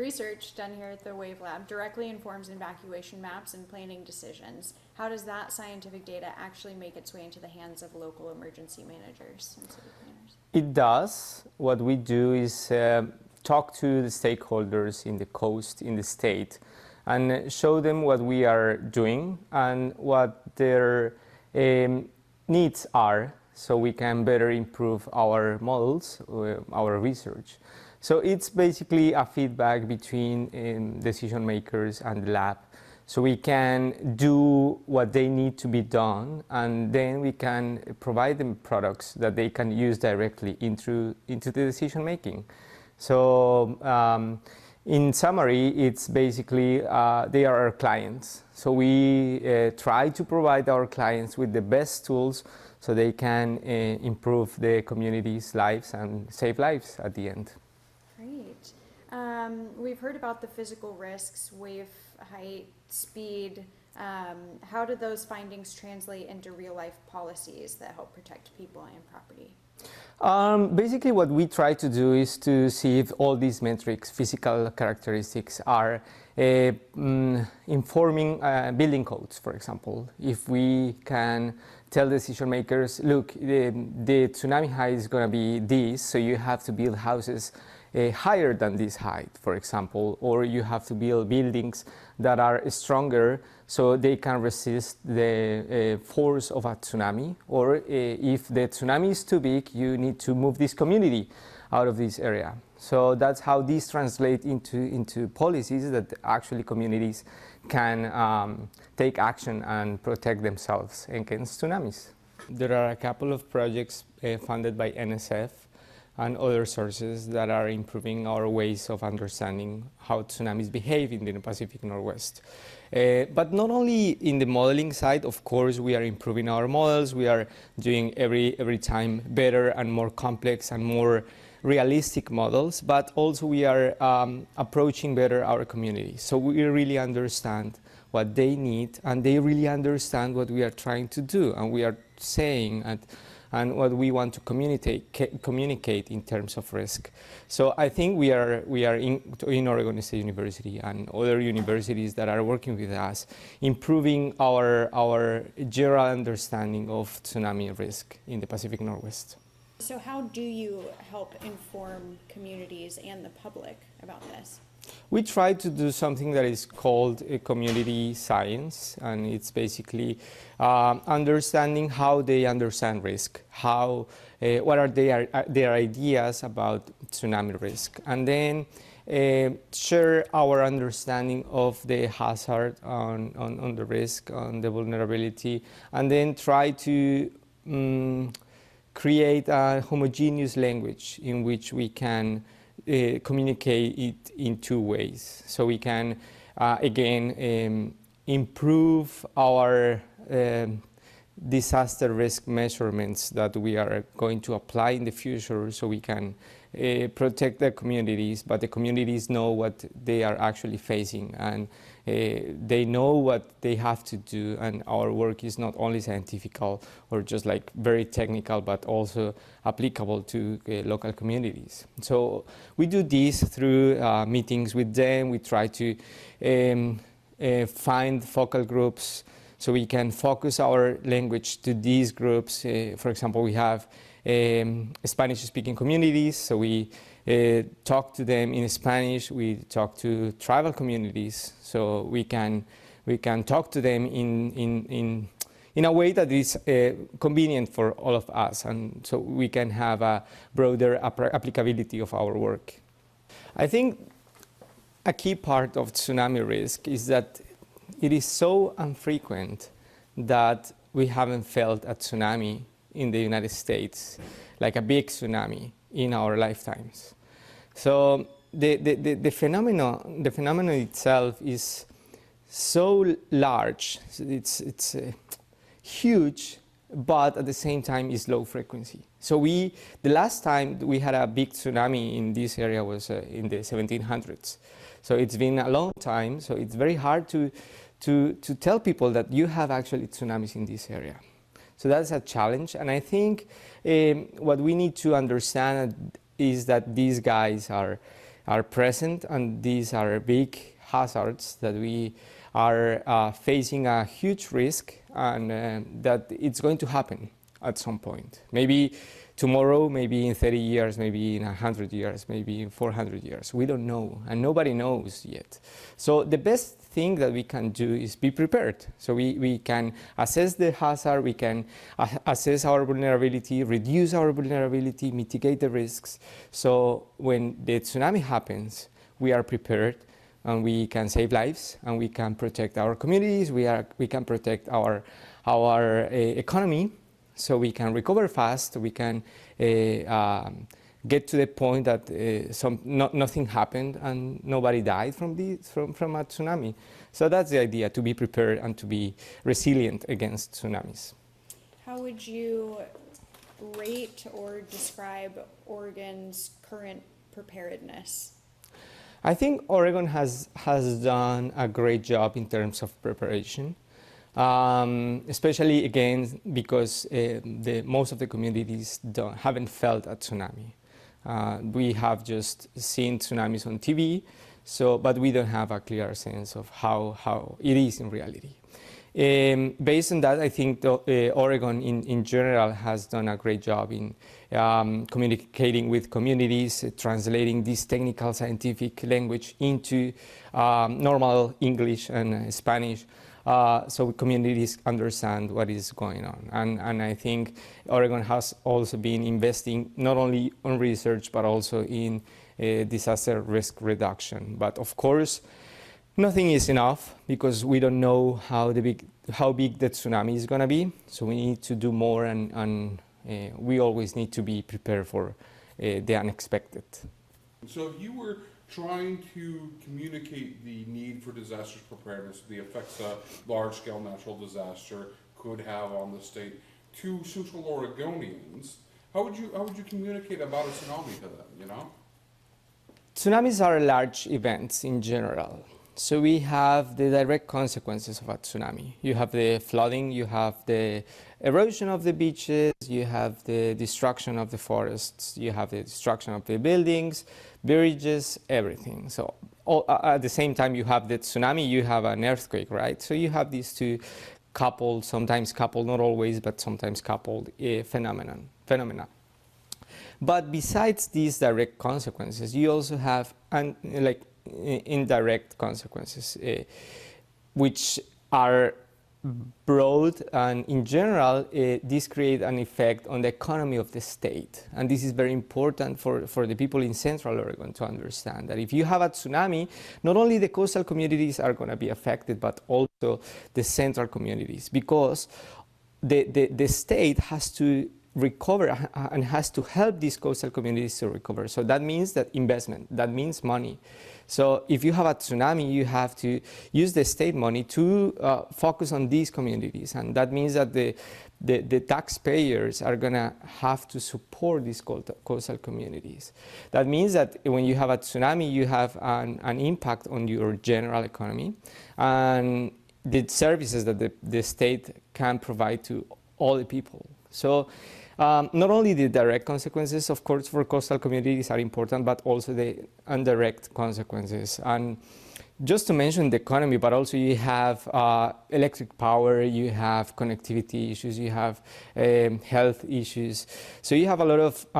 research done here at the Wave Lab directly informs evacuation maps and planning decisions. How does that scientific data actually make its way into the hands of local emergency managers and city planners? It does. What we do is talk to the stakeholders in the coast, in the state, and show them what we are doing and what their needs are, so we can better improve our models, our research. So it's basically a feedback between decision makers and the lab. So we can do what they need to be done, and then we can provide them products that they can use directly into the decision making. So in summary, it's basically they are our clients. So we try to provide our clients with the best tools so they can improve the community's lives and save lives at the end. Great. We've heard about the physical risks, wave height, speed. How do those findings translate into real-life policies that help protect people and property? Basically, what we try to do is to see if all these metrics, physical characteristics, are informing building codes, for example. If we can tell decision makers, look, the tsunami height is going to be this, so you have to build houses higher than this height, for example, or you have to build buildings that are stronger so they can resist the force of a tsunami, or if the tsunami is too big, you need to move this community out of this area. So that's how these translate into policies that actually communities can take action and protect themselves against tsunamis. There are a couple of projects funded by NSF and other sources that are improving our ways of understanding how tsunamis behave in the Pacific Northwest. But not only in the modeling side, of course, we are improving our models. We are doing every time better and more complex and more realistic models, but also we are approaching better our community. So we really understand what they need, and they really understand what we are trying to do, and we are saying and what we want to communicate in terms of risk. So I think we are in Oregon State University and other universities that are working with us, improving our general understanding of tsunami risk in the Pacific Northwest. So how do you help inform communities and the public about this? We try to do something that is called a community science, and it's basically understanding how they understand risk, what are their ideas about tsunami risk, and then share our understanding of the hazard, on the risk, on the vulnerability, and then try to create a homogeneous language in which we can communicate it in two ways. So we can, again, improve our disaster risk measurements that we are going to apply in the future, so we can protect the communities, but the communities know what they are actually facing, and they know what they have to do, and our work is not only scientific or just like very technical, but also applicable to local communities. So we do this through meetings with them. We try to find focal groups so we can focus our language to these groups. For example, we have Spanish-speaking communities, so we talk to them in Spanish. We talk to tribal communities, so we can talk to them in a way that is convenient for all of us, and so we can have a broader applicability of our work. I think a key part of tsunami risk is that it is so infrequent that we haven't felt a tsunami in the United States, like a big tsunami in our lifetimes. So the phenomenon itself is so large, it's huge, but at the same time is low frequency. So the last time we had a big tsunami in this area was in the 1700s. So it's been a long time, so it's very hard to tell people that you have actually tsunamis in this area. So that's a challenge, and I think what we need to understand is that these guys are are present, and these are big hazards that we are facing a huge risk, and that it's going to happen at some point. Maybe tomorrow, maybe in 30 years, maybe in 100 years, maybe in 400 years. We don't know, and nobody knows yet. So the best thing that we can do is be prepared. So we can assess the hazard, we can assess our vulnerability, reduce our vulnerability, mitigate the risks. So when the tsunami happens, we are prepared, and we can save lives, and we can protect our communities, we can protect our economy, so we can recover fast, we can get to the point that nothing happened and nobody died from a tsunami. So that's the idea, to be prepared and to be resilient against tsunamis. How would you rate or describe Oregon's current preparedness? I think Oregon has done a great job in terms of preparation, especially again because most of the communities haven't felt a tsunami. We have just seen tsunamis on TV, but we don't have a clear sense of how it is in reality. Based on that, I think Oregon in general has done a great job in communicating with communities, translating this technical scientific language into normal English and Spanish, so communities understand what is going on. And I think Oregon has also been investing not only on research but also in disaster risk reduction. But of course, nothing is enough because we don't know how big the tsunami is going to be. So we need to do more, and we always need to be prepared for the unexpected. So if you were trying to communicate the need for disaster preparedness, the effects a large-scale natural disaster could have on the state to Central Oregonians, how would you communicate about a tsunami to them, you know? Tsunamis are large events in general. So we have the direct consequences of a tsunami. You have the flooding, you have the erosion of the beaches, you have the destruction of the forests, you have the destruction of the buildings, bridges, everything. So at the same time you have the tsunami, you have an earthquake, right? So you have these two coupled, sometimes coupled, not always, but sometimes coupled phenomena. But besides these direct consequences, you also have indirect consequences, which are broad, and in general this creates an effect on the economy of the state. And this is very important for the people in Central Oregon to understand that if you have a tsunami, not only the coastal communities are going to be affected, but also the central communities, because the state has to recover and has to help these coastal communities to recover. So that means that investment, that means money. So if you have a tsunami, you have to use the state money to focus on these communities, and that means that the taxpayers are going to have to support these coastal communities. That means that when you have a tsunami, you have an impact on your general economy and the services that the state can provide to all the people. So not only the direct consequences, of course, for coastal communities are important, but also the indirect consequences. And just to mention the economy, but also you have electric power, you have connectivity issues, you have health issues. So you have a lot of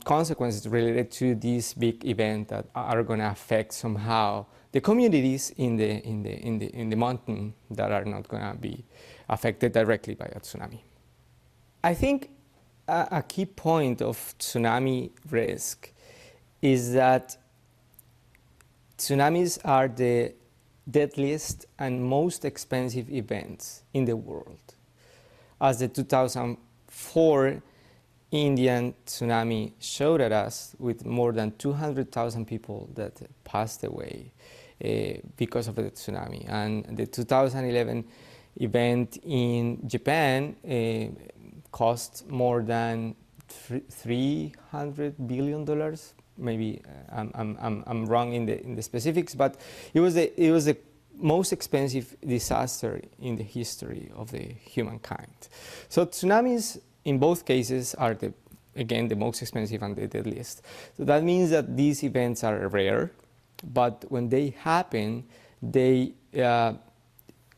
consequences related to this big event that are going to affect somehow the communities in the mountain that are not going to be affected directly by a tsunami. I think a key point of tsunami risk is that tsunamis are the deadliest and most expensive events in the world. As the 2004 Indian tsunami showed us, with more than 200,000 people that passed away because of the tsunami. And the 2011 event in Japan cost more than $300 billion. Maybe I'm wrong in the specifics, but it was the most expensive disaster in the history of the humankind. So tsunamis in both cases are the again, the most expensive and the deadliest. So that means that these events are rare, but when they happen, they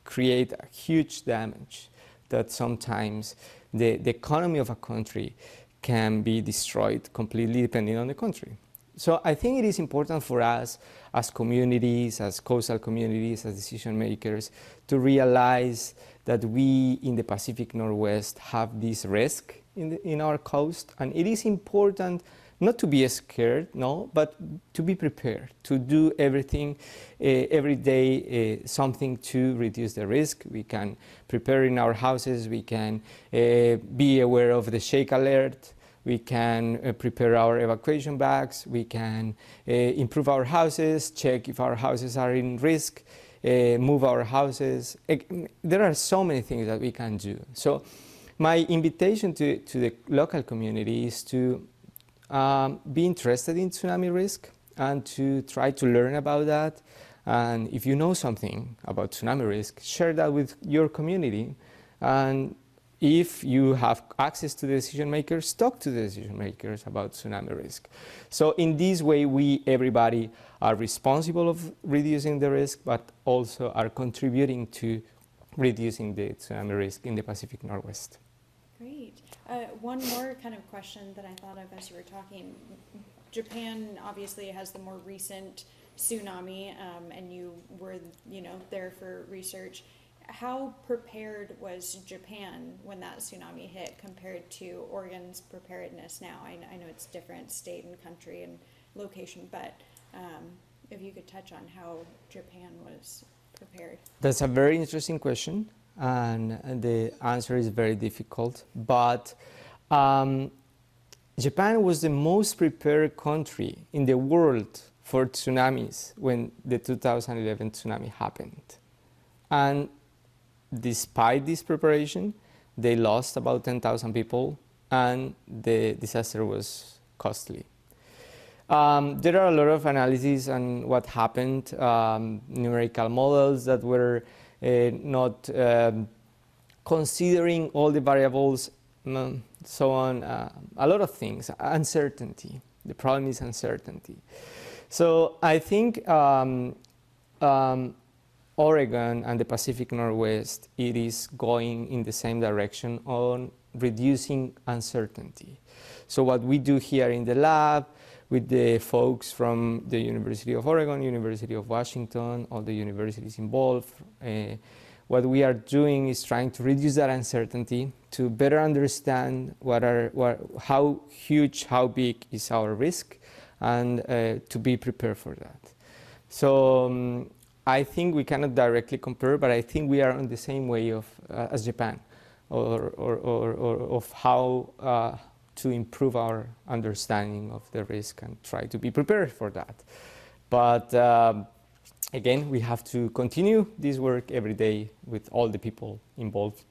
create a huge damage that sometimes the economy of a country can be destroyed completely depending on the country. So I think it is important for us as communities, as coastal communities, as decision makers, to realize that we in the Pacific Northwest have this risk in our coast, and it is important not to be scared, no, but to be prepared, to do everything every day, something to reduce the risk. We can prepare in our houses, we can be aware of the shake alert, we can prepare our evacuation bags, we can improve our houses, check if our houses are in risk, move our houses. There are so many things that we can do. So my invitation to the local community is to be interested in tsunami risk and to try to learn about that. And if you know something about tsunami risk, share that with your community. And if you have access to the decision makers, talk to the decision makers about tsunami risk. So in this way, everybody are responsible of reducing the risk, but also are contributing to reducing the tsunami risk in the Pacific Northwest. Great. One more kind of question that I thought of as you were talking. Japan obviously has the more recent tsunami, and you were, there for research. How prepared was Japan when that tsunami hit compared to Oregon's preparedness now? I know it's different state and country and location, but if you could touch on how Japan was prepared. That's a very interesting question, and the answer is very difficult. But Japan was the most prepared country in the world for tsunamis when the 2011 tsunami happened. And despite this preparation, they lost about 10,000 people, and the disaster was costly. There are a lot of analyses on what happened, numerical models that were not considering all the variables, so on, a lot of things, uncertainty. The problem is uncertainty. So I think Oregon and the Pacific Northwest, it is going in the same direction on reducing uncertainty. So what we do here in the lab with the folks from the University of Oregon, University of Washington, all the universities involved, what we are doing is trying to reduce that uncertainty to better understand how huge, how big is our risk, and to be prepared for that. So I think we cannot directly compare, but I think we are on the same way of as Japan, or of how to improve our understanding of the risk and try to be prepared for that. But again, we have to continue this work every day with all the people involved.